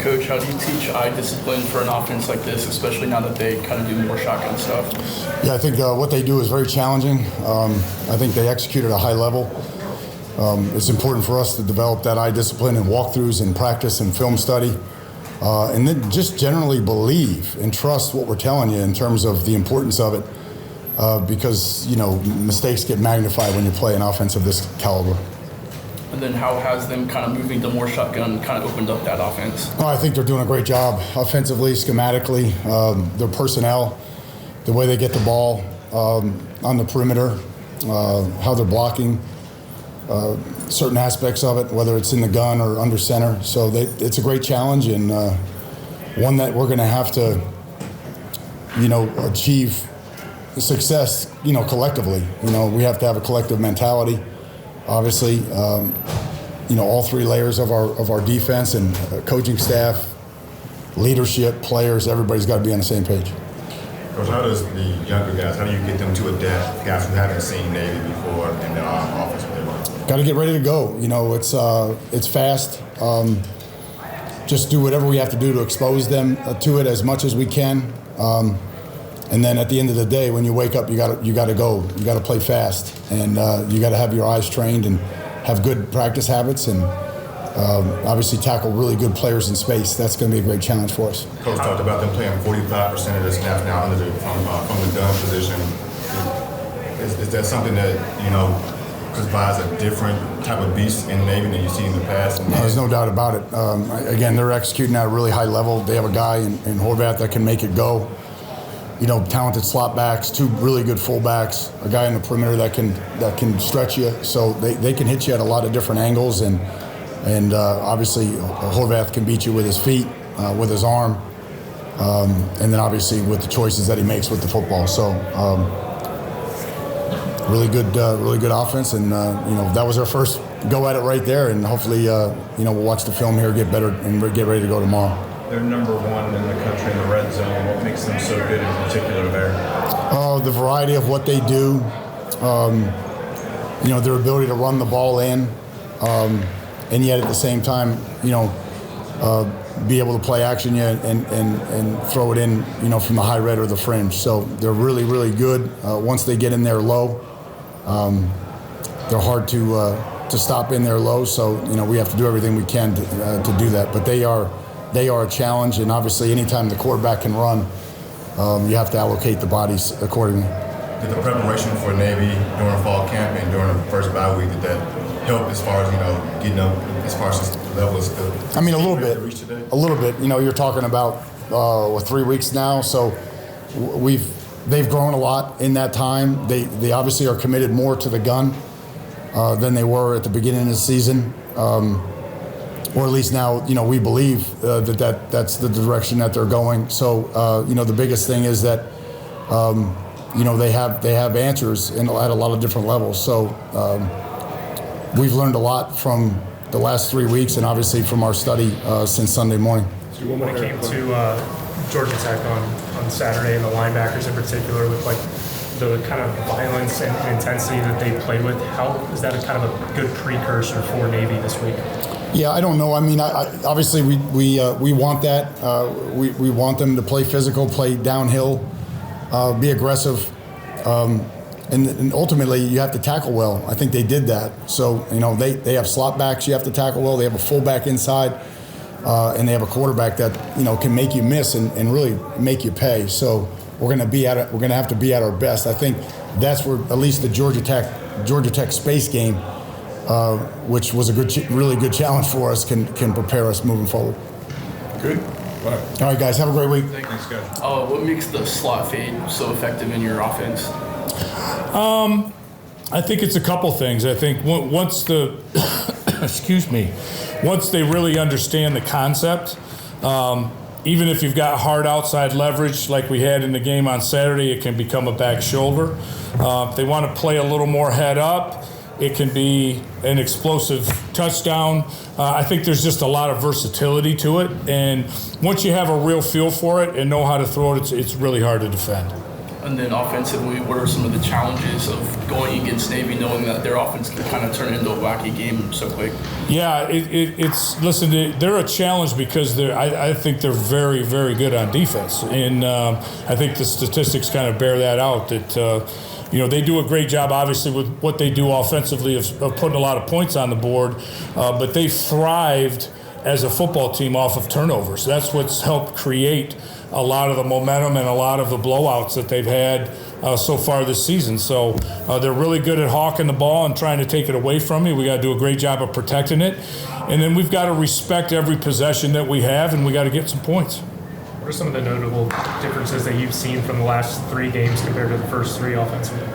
Coach, how do you teach eye discipline for an offense like this, especially now that they kind of do more shotgun stuff? Yeah, I think what they do is very challenging. I think they execute at a high level. It's important for us to develop that eye discipline and walkthroughs and practice and film study. And then just generally believe and trust what we're telling you in terms of the importance of it. Because, mistakes get magnified when you play an offense of this caliber. And then how has them kind of moving to more shotgun kind of opened up that offense? I think they're doing a great job offensively, schematically, their personnel, the way they get the ball on the perimeter, how they're blocking, certain aspects of it, whether it's in the gun or under center. So it's a great challenge and one that we're going to have to, achieve success, collectively. We have to have a collective mentality. Obviously, all three layers of our defense and coaching staff, leadership, players, everybody's got to be on the same page. Coach, how does the younger guys, how do you get them to adapt, guys who haven't seen Navy before in the offense? Got to get ready to go. It's fast. Just do whatever we have to do to expose them to it as much as we can. And then at the end of the day, when you wake up, you got to go. You got to play fast, and you got to have your eyes trained and have good practice habits, and obviously tackle really good players in space. That's going to be a great challenge for us. Coach talked about them playing 45% of the snaps now from the gun position. Is that something that provides a different type of beast in Navy than you see in the past? No, there's no doubt about it. Again, they're executing at a really high level. They have a guy in Horvath that can make it go. Talented slot backs, two really good fullbacks, a guy in the perimeter that can stretch you. So they can hit you at a lot of different angles, and obviously Horvath can beat you with his feet, with his arm, and then obviously with the choices that he makes with the football. So really good offense, and that was our first go at it right there, and hopefully we'll watch the film here, get better, and get ready to go tomorrow. They're number one in the country in the red zone. What makes them so good in particular there? The variety of what they do, their ability to run the ball in, and yet at the same time, be able to play action and throw it in, from the high red or the fringe. So they're really, really good. Once they get in there low, they're hard to stop in there low. So, we have to do everything we can to do that. But they are a challenge, and obviously anytime the quarterback can run, you have to allocate the bodies accordingly. Did the preparation for Navy during fall camp and during the first bye week, did that help as far as, getting up as far as the level of skill? I mean, a little bit. You're talking about 3 weeks now, so they've grown a lot in that time. They obviously are committed more to the gun than they were at the beginning of the season. Or at least now, we believe that's the direction that they're going. So, the biggest thing is that, they have answers at a lot of different levels. So, we've learned a lot from the last 3 weeks, and obviously from our study since Sunday morning. So when it came to Georgia Tech on Saturday, and the linebackers in particular, with the kind of violence and intensity that they played with, how is that a kind of a good precursor for Navy this week? Yeah, I don't know. I mean, obviously we want that. We want them to play physical, play downhill, be aggressive, and ultimately you have to tackle well. I think they did that. So they have slot backs you have to tackle well. They have a fullback inside, and they have a quarterback that can make you miss and really make you pay. So we're going to have to be at our best. I think that's where at least the Georgia Tech space game, which was a really good challenge for us, can prepare us moving forward. Good. All right, guys, have a great week. Thanks, guys. What makes the slot fade so effective in your offense? I think it's a couple things. I think once once they really understand the concept, even if you've got hard outside leverage like we had in the game on Saturday, it can become a back shoulder. If they want to play a little more head up, it can be an explosive touchdown. I think there's just a lot of versatility to it. And once you have a real feel for it and know how to throw it, it's really hard to defend. And then offensively, what are some of the challenges of going against Navy, knowing that their offense can kind of turn into a wacky game so quick? Yeah, listen, they're a challenge because I think they're very, very good on defense. And I think the statistics kind of bear that out, that, they do a great job, obviously, with what they do offensively of putting a lot of points on the board, but they thrived as a football team off of turnovers. That's what's helped create a lot of the momentum and a lot of the blowouts that they've had so far this season. So they're really good at hawking the ball and trying to take it away from you. We got to do a great job of protecting it. And then we've got to respect every possession that we have, and we got to get some points. What are some of the notable differences that you've seen from the last 3 games compared to the first 3 offensively?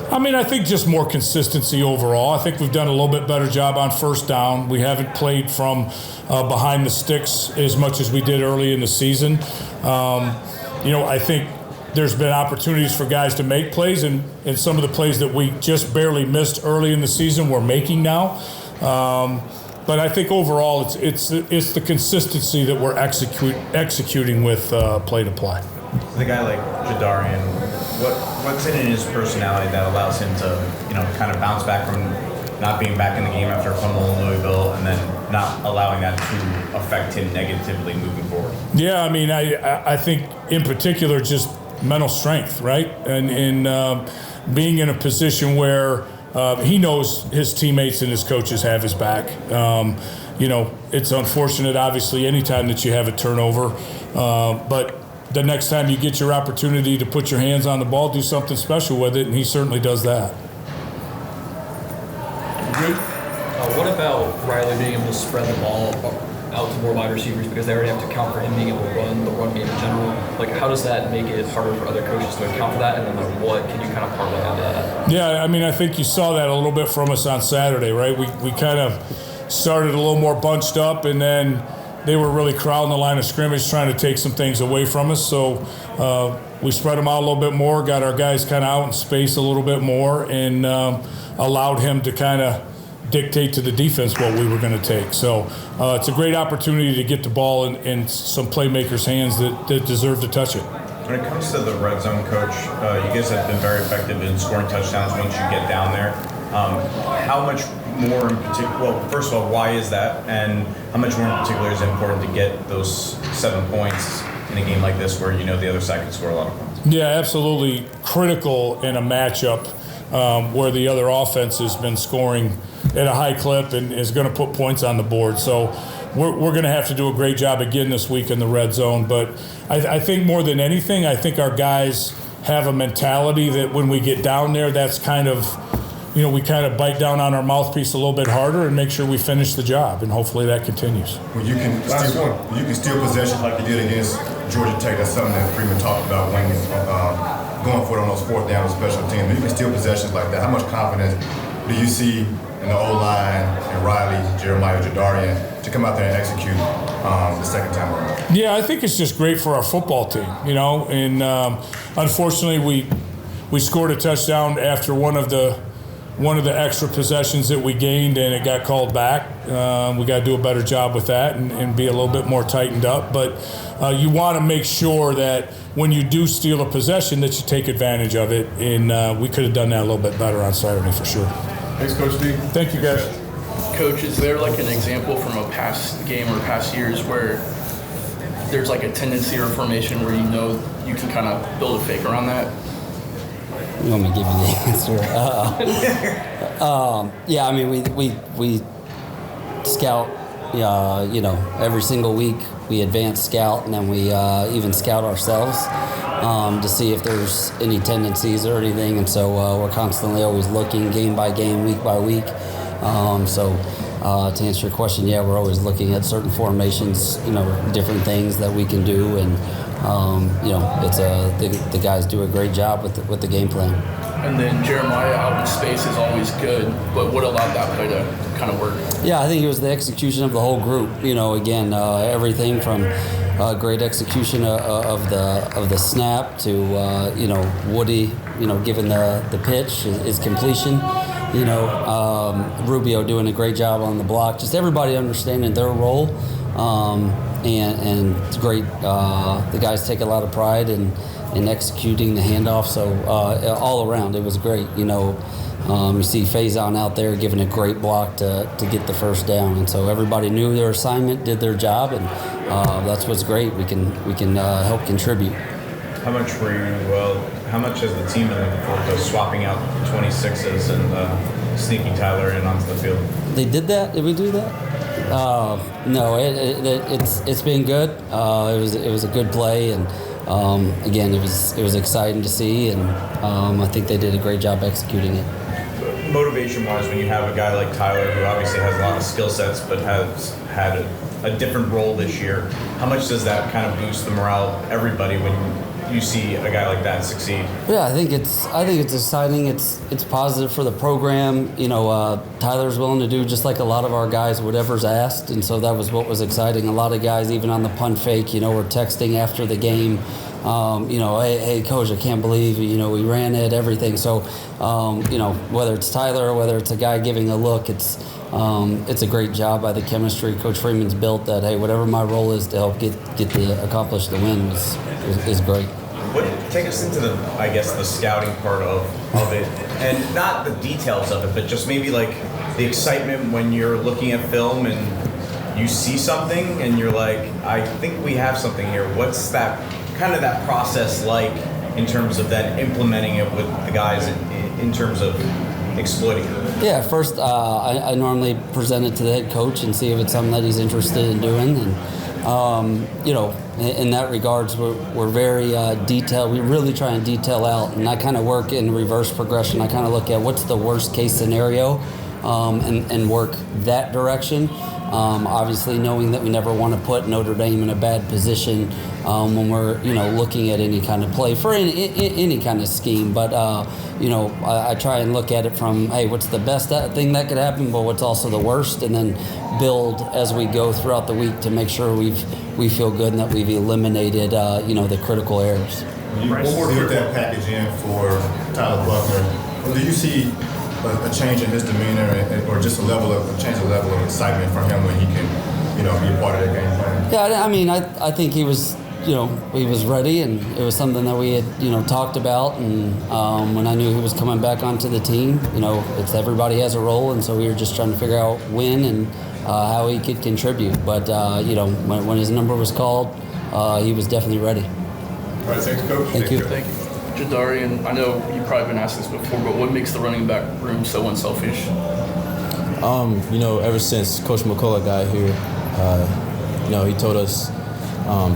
I think just more consistency overall. I think we've done a little bit better job on first down. We haven't played from behind the sticks as much as we did early in the season. I think there's been opportunities for guys to make plays, and some of the plays that we just barely missed early in the season we're making now. But I think overall it's the consistency that we're executing with play to play. The guy like Jadarian, what's in his personality that allows him to, kind of bounce back from not being back in the game after a fumble in Louisville, and then not allowing that to affect him negatively moving forward? Yeah, I think in particular just mental strength, right? And being in a position where he knows his teammates and his coaches have his back. It's unfortunate, obviously, anytime that you have a turnover, but the next time you get your opportunity to put your hands on the ball, do something special with it, and he certainly does that. What about Riley being able to spread the ball out to more wide receivers, because they already have to account for him being able to run the run game in general? Like, how does that make it harder for other coaches to account for that? And then what can you kind of parlay on that? Yeah, I think you saw that a little bit from us on Saturday, right? We kind of started a little more bunched up, and then they were really crowding the line of scrimmage, trying to take some things away from us. So we spread them out a little bit more, got our guys kind of out in space a little bit more, and allowed him to kind of dictate to the defense what we were going to take. So it's a great opportunity to get the ball in some playmakers' hands that deserve to touch it. When it comes to the red zone, Coach, you guys have been very effective in scoring touchdowns once you get down there. How much more in particular, well, first of all, why is that? And how much more in particular is it important to get those 7 points in a game like this where the other side can score a lot of points? Yeah, absolutely critical in a matchup where the other offense has been scoring at a high clip and is going to put points on the board. So we're going to have to do a great job again this week in the red zone. But I think more than anything, I think our guys have a mentality that when we get down there, that's kind of, we kind of bite down on our mouthpiece a little bit harder and make sure we finish the job, and hopefully that continues. When you can steal possessions like you did against Georgia Tech, that's something that Freeman talked about when going for it on those 4th down special teams. You can steal possessions like that. How much confidence do you see in the O-line and Riley, Jeremiah, Jadarian to come out there and execute the second time around? Yeah, I think it's just great for our football team, and unfortunately we scored a touchdown after one of the extra possessions that we gained, and it got called back. We got to do a better job with that and be a little bit more tightened up. But you want to make sure that when you do steal a possession that you take advantage of it, and we could have done that a little bit better on Saturday for sure. Thanks, Coach D. Thank you, guys. Coach, is there like an example from a past game or past years where there's like a tendency or formation where you can kind of build a fake around that? You want me to give you the answer? We scout, every single week we advance scout, and then we even scout ourselves to see if there's any tendencies or anything. And so we're constantly always looking game by game, week by week. To answer your question, yeah, we're always looking at certain formations, different things that we can do, and it's the guys do a great job with the game plan. And then Jeremiah out in space is always good, but what allowed that play to kind of work? Yeah, I think it was the execution of the whole group. Everything from great execution of the snap to Woody, given the pitch, his completion. Rubio doing a great job on the block. Just everybody understanding their role, and it's great. The guys take a lot of pride in executing the handoff. So all around, it was great. You see Faison out there giving a great block to get the first down, and so everybody knew their assignment, did their job, and that's what's great. We can help contribit. How much were you? How much has the team been looking forward to swapping out 26s and sneaking Tyler in onto the field? They did that. Did we do that? No. It's been good. It was a good play, and again, it was exciting to see, and I think they did a great job executing it. Motivation-wise, when you have a guy like Tyler, who obviously has a lot of skill sets, but has had a different role this year, how much does that kind of boost the morale of everybody when you see a guy like that succeed? Yeah, I think it's exciting. It's positive for the program. Tyler's willing to do just like a lot of our guys, whatever's asked, and so that was what was exciting. A lot of guys, even on the punt fake, were texting after the game. Hey, coach, I can't believe, we ran it, everything. So, whether it's Tyler or whether it's a guy giving a look, it's a great job by the chemistry Coach Freeman's built that, hey, whatever my role is to help accomplish the win is great. Take us into the scouting part of it, and not the details of it, but just maybe like the excitement when you're looking at film and you see something and you're like, I think we have something here. What's that process like in terms of then implementing it with the guys in terms of exploiting it? Yeah, first I normally present it to the head coach and see if it's something that he's interested in doing, and in that regards, we're very detailed. We really try and detail out, and I kind of work in reverse progression. I kind of look at what's the worst case scenario, and work that direction. Obviously, knowing that we never want to put Notre Dame in a bad position when we're looking at any kind of play for any kind of scheme. But I try and look at it from, hey, what's the best thing that could happen, but what's also the worst, and then build as we go throughout the week to make sure we feel good and that we've eliminated the critical errors. You built that package in for Tyler Buckner. Do you see a change in his demeanor, or just a change of level of excitement for him when he can, be a part of that game plan? Yeah, I mean, I think he was, he was ready, and it was something that we had, talked about. And when I knew he was coming back onto the team, it's everybody has a role, and so we were just trying to figure out when and how he could contribute. But when his number was called, he was definitely ready. All right, thanks, Coach. Thank you. Thank you. Jadarian, I know you've probably been asked this before, but what makes the running back room so unselfish? Ever since Coach McCullough got here, he told us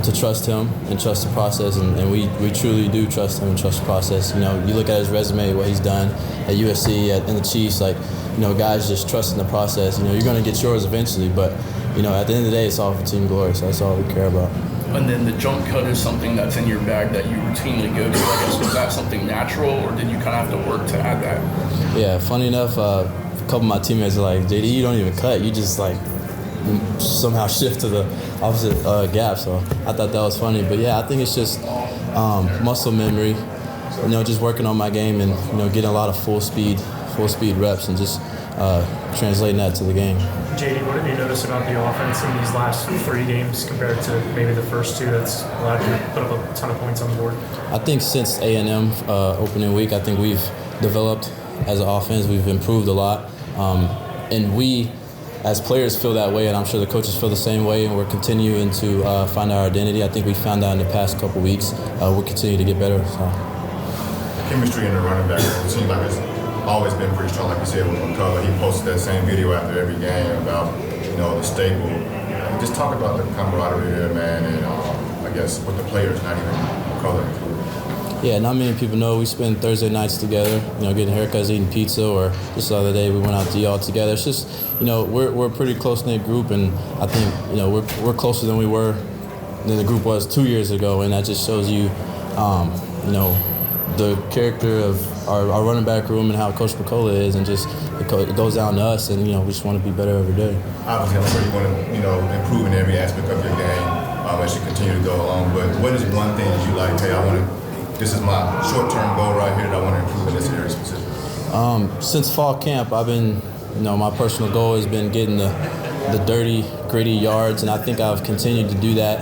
to trust him and trust the process, and we truly do trust him and trust the process. You look at his resume, what he's done at USC, in the Chiefs, guys just trusting the process. You're going to get yours eventually, but, at the end of the day, it's all for team glory, so that's all we care about. And then the jump cut is something that's in your bag that you routinely go to. I guess, was that something natural, or did you kind of have to work to add that? Yeah, funny enough, a couple of my teammates are like, JD, you don't even cut. You just, somehow shift to the opposite gap. So I thought that was funny. But, yeah, I think it's just muscle memory, just working on my game and, getting a lot of full speed reps and just translating that to the game. JD, what have you noticed about the offense in these last 3 games compared to maybe the first 2 that's allowed you to put up a ton of points on the board? I think since A&M opening week, I think we've developed as an offense. We've improved a lot. And we, as players, feel that way, and I'm sure the coaches feel the same way, and we're continuing to find our identity. I think we found that in the past couple weeks. We'll continue to get better. So. The chemistry in the running back, it seems like it's always been pretty strong, like you said, with McCullough. He posted that same video after every game about, the staple. Just talk about the camaraderie there, man, and I guess with the players, not even McCullough included. Yeah, not many people know we spend Thursday nights together, getting haircuts, eating pizza, or just the other day we went out to eat all together. It's just, we're a pretty close-knit group, and I think, we're closer than the group was 2 years ago, and that just shows you, the character of our running back room and how Coach McCullough is, and just it goes down to us, and we just want to be better every day. Obviously, I'm sure you want to improve in every aspect of your game as you continue to go along. But what is one thing that you like? Hey, this is my short-term goal right here that I want to improve in this area specifically. Since fall camp, I've been, my personal goal has been getting the dirty, gritty yards, and I think I've continued to do that.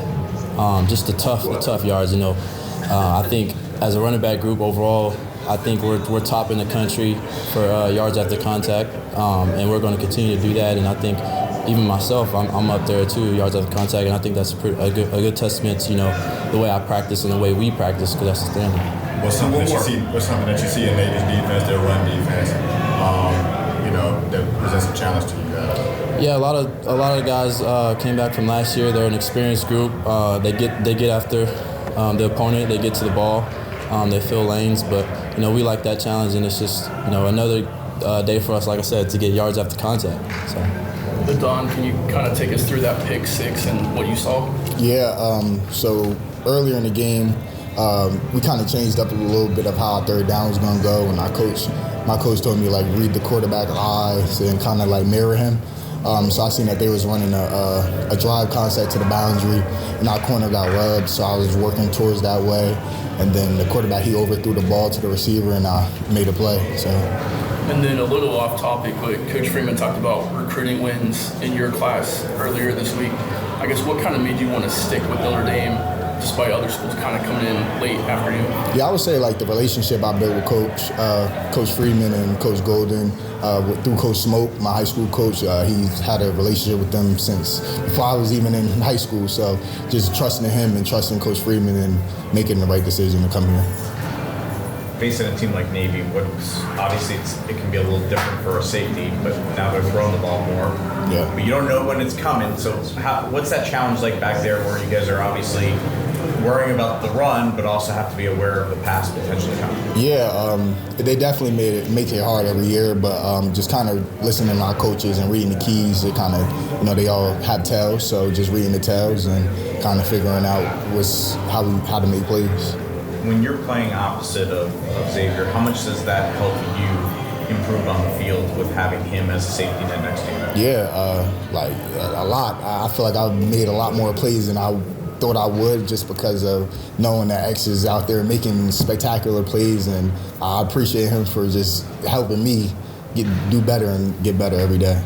Just the tough yards. I think as a running back group overall, I think we're top in the country for yards after contact, and we're going to continue to do that. And I think even myself, I'm up there too, yards after contact, and I think that's a good testament to the way I practice and the way we practice, because that's the standard. What's something that you see in Navy's defense, their run defense, that presents a challenge to you guys? Yeah, a lot of guys came back from last year. They're an experienced group. They get after the opponent. They get to the ball. They fill lanes, but we like that challenge, and it's just another day for us, like I said, to get yards after contact. So. Adon, can you kind of take us through that pick six and what you saw? Yeah. So earlier in the game, we kind of changed up a little bit of how our third down was going to go, and my coach told me read the quarterback eyes and kind of mirror him. So I seen that they was running a drive concept to the boundary, and our corner got rubbed, so I was working towards that way. And then the quarterback, he overthrew the ball to the receiver, and I made a play. So. And then a little off topic, but Coach Freeman talked about recruiting wins in your class earlier this week. I guess what kind of made you want to stick with Notre Dame despite other schools kind of coming in late after you? Yeah, I would say the relationship I built with Coach Freeman and Coach Golden, through Coach Smoke, my high school coach. He's had a relationship with them since before I was even in high school. So just trusting him and trusting Coach Freeman and making the right decision to come here. Facing a team like Navy, obviously it can be a little different for a safety, but now they're throwing the ball more. Yeah. But you don't know when it's coming. So what's that challenge like back there, where you guys are obviously worrying about the run, but also have to be aware of the pass potentially coming? Yeah, they definitely make it hard every year, but just kind of listening to my coaches and reading the keys. It kind of, they all have tells, so just reading the tells and kind of figuring out how to make plays. When you're playing opposite of Xavier, how much does that help you improve on the field with having him as a safety net next to you? Yeah, a lot. I feel like I've made a lot more plays than I thought I would, just because of knowing that X is out there making spectacular plays, and I appreciate him for just helping me do better and get better every day.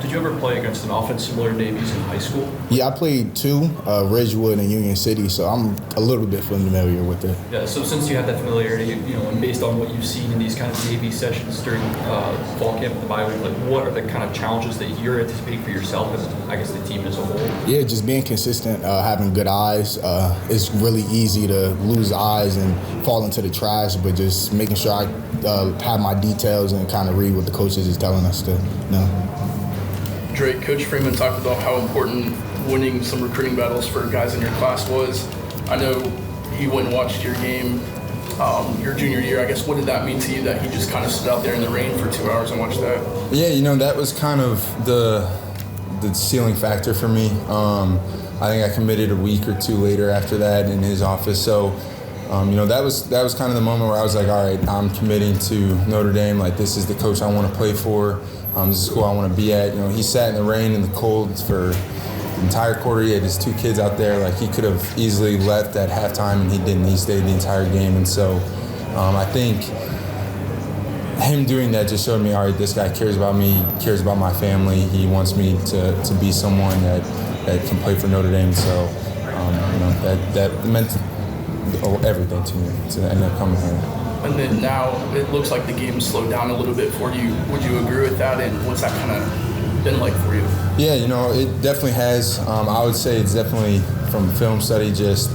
Did you ever play against an offense similar to Navy's in high school? Yeah, I played two, Ridgewood and Union City, so I'm a little bit familiar with it. Yeah, so since you have that familiarity, and based on what you've seen in these kind of Navy sessions during fall camp and the bye week, what are the kind of challenges that you're anticipating for yourself and I guess the team as a whole? Yeah, just being consistent, having good eyes. It's really easy to lose eyes and fall into the trash, but just making sure I have my details and kind of read what the coaches is telling us to know. Drayk, Coach Freeman talked about how important winning some recruiting battles for guys in your class was. I know he went and watched your game your junior year. I guess what did that mean to you that he just kind of stood out there in the rain for 2 hours and watched that? Yeah, that was kind of the ceiling factor for me. I think I committed a week or two later after that in his office. So, that was kind of the moment where I was like, all right, I'm committing to Notre Dame. This is the coach I want to play for. This is the school I want to be at. He sat in the rain and the cold for the entire quarter. He had his two kids out there. He could have easily left at halftime, and he didn't. He stayed the entire game. And so I think him doing that just showed me, all right, this guy cares about me, cares about my family. He wants me to be someone that can play for Notre Dame. So, that meant everything to me to end up coming here. And then now it looks like the game slowed down a little bit for you. Would you agree with that? And what's that kind of been like for you? Yeah, it definitely has. I would say it's definitely from film study. Just,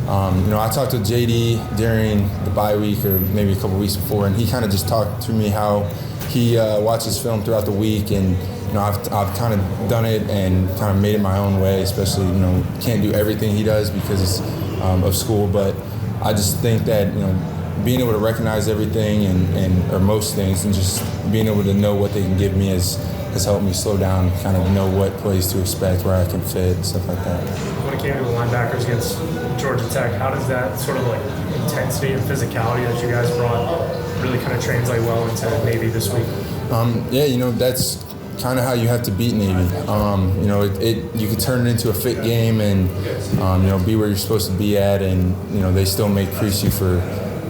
I talked to JD during the bye week or maybe a couple weeks before, and he kind of just talked to me how he watches film throughout the week, and I've kind of done it and kind of made it my own way. Especially, can't do everything he does because of school, but I just think that being able to recognize everything or most things, and just being able to know what they can give me has helped me slow down, kind of know what plays to expect, where I can fit, stuff like that. When it came to the linebackers against Georgia Tech, how does that sort of intensity and physicality that you guys brought really kind of translate well into Navy this week? That's kind of how you have to beat Navy. You can turn it into a fit game and be where you're supposed to be at, and they still may crease you for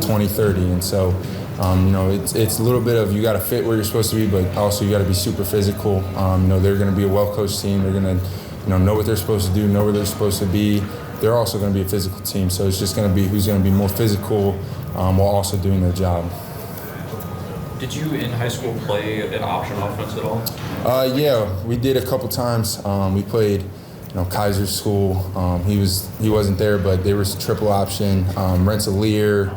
20, 30, and so It's a little bit of you got to fit where you're supposed to be, but also you got to be super physical. They're going to be a well-coached team. They're going to, know what they're supposed to do, know where they're supposed to be. They're also going to be a physical team, so it's just going to be who's going to be more physical while also doing their job. Did you in high school play an option offense at all? Yeah, we did a couple times. We played, Kaiser's school. He wasn't there, but there was triple option. Rensselaer,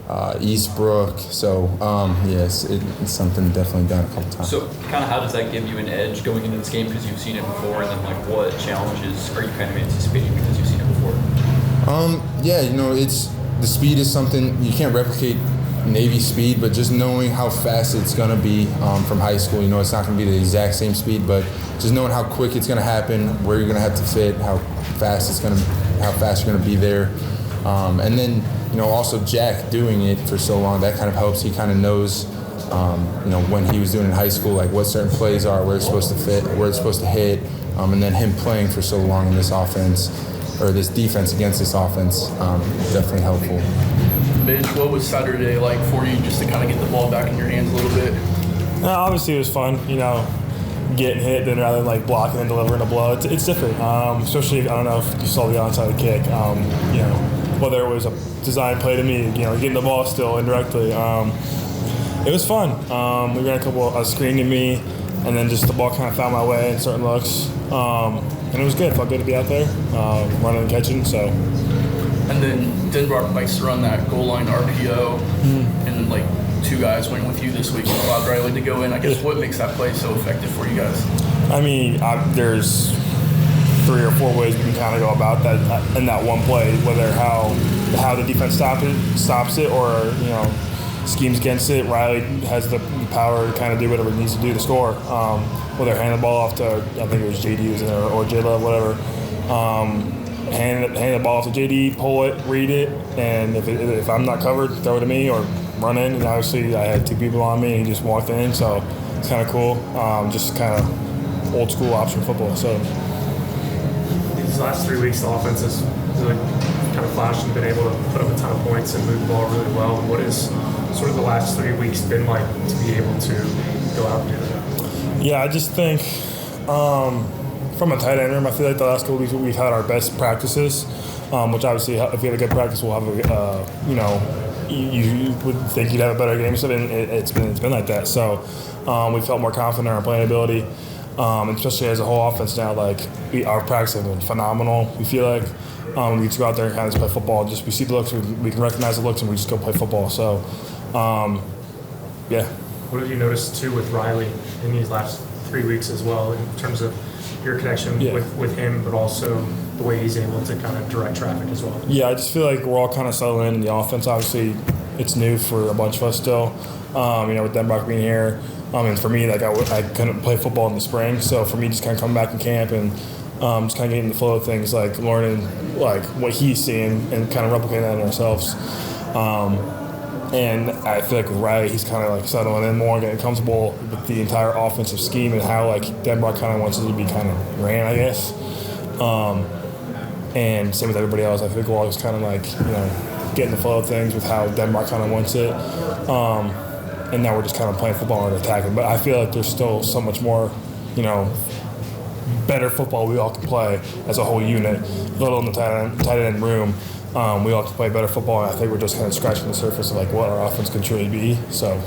Eastbrook. So yes, it's something definitely done a couple times. So kind of how does that give you an edge going into this game because you've seen it before, and then what challenges are you kind of anticipating because you've seen it before? It's the speed is something you can't replicate. Navy speed, but just knowing how fast it's going to be from high school, it's not going to be the exact same speed, but just knowing how quick it's going to happen, where you're going to have to fit, how fast you're going to be there, and then also Jack doing it for so long, that kind of helps. He kind of knows, when he was doing it in high school, like what certain plays are, where it's supposed to fit, where it's supposed to hit, and then him playing for so long in this offense or this defense against this offense, definitely helpful. Mitch, what was Saturday like for you just to kind of get the ball back in your hands a little bit? Obviously it was fun, getting hit then rather than blocking and delivering a blow. It's different, especially I don't know if you saw the onside kick, whether it was a design play to me, getting the ball still indirectly. It was fun. We ran a couple of screen to me, and then just the ball kind of found my way in certain looks. And it was good. It felt good to be out there, running and catching, so. And then Denbrock likes to run that goal line RPO, and then two guys went with you this week and allowed Riley to go in. I guess what makes that play so effective for you guys? I mean, there's 3 or 4 ways we can kind of go about that in that one play, whether how the defense stops it or schemes against it. Riley has the power to kind of do whatever he needs to do to score. Whether hand the ball off to, I think it was JD was in there, or J-Love, whatever. Hand the ball to JD, pull it, read it, and if I'm not covered, throw it to me or run in. And obviously I had 2 people on me and he just walked in, so it's kind of cool. Just kind of old school option football. So these last 3 weeks, the offense has really kind of flashed and been able to put up a ton of points and move the ball really well. What has sort of the last 3 weeks been like to be able to go out and do that? Yeah, I just think from a tight end room, I feel like the last couple weeks we've had our best practices, which obviously if we have a good practice, we'll have you would think you'd have a better game. So it's been like that. So we felt more confident in our playing ability, especially as a whole offense now. Our practice has been phenomenal. We feel like we just go out there and kind of just play football. Just we see the looks, we can recognize the looks, and we just go play football. So yeah. What have you noticed too with Riley in these last 3 weeks as well, in terms of your connection with him, but also the way he's able to kind of direct traffic as well? Yeah, I just feel like we're all kind of settling in the offense. Obviously, it's new for a bunch of us still, with Denbrock being here. And for me, I couldn't play football in the spring, so for me, just kind of coming back in camp and just kind of getting the flow of things, learning what he's seeing and kind of replicating that in ourselves. And I feel like with Riley, he's kind of settling in more, getting comfortable with the entire offensive scheme and how Denbrock kind of wants it to be kind of ran, I guess. And same with everybody else. I think we're all just kind of getting the flow of things with how Denbrock kind of wants it. And now we're just kind of playing football and attacking. But I feel like there's still so much more, better football we all can play as a whole unit, little in the tight end room. We all have to play better football, and I think we're just kind of scratching the surface of what our offense can truly be. So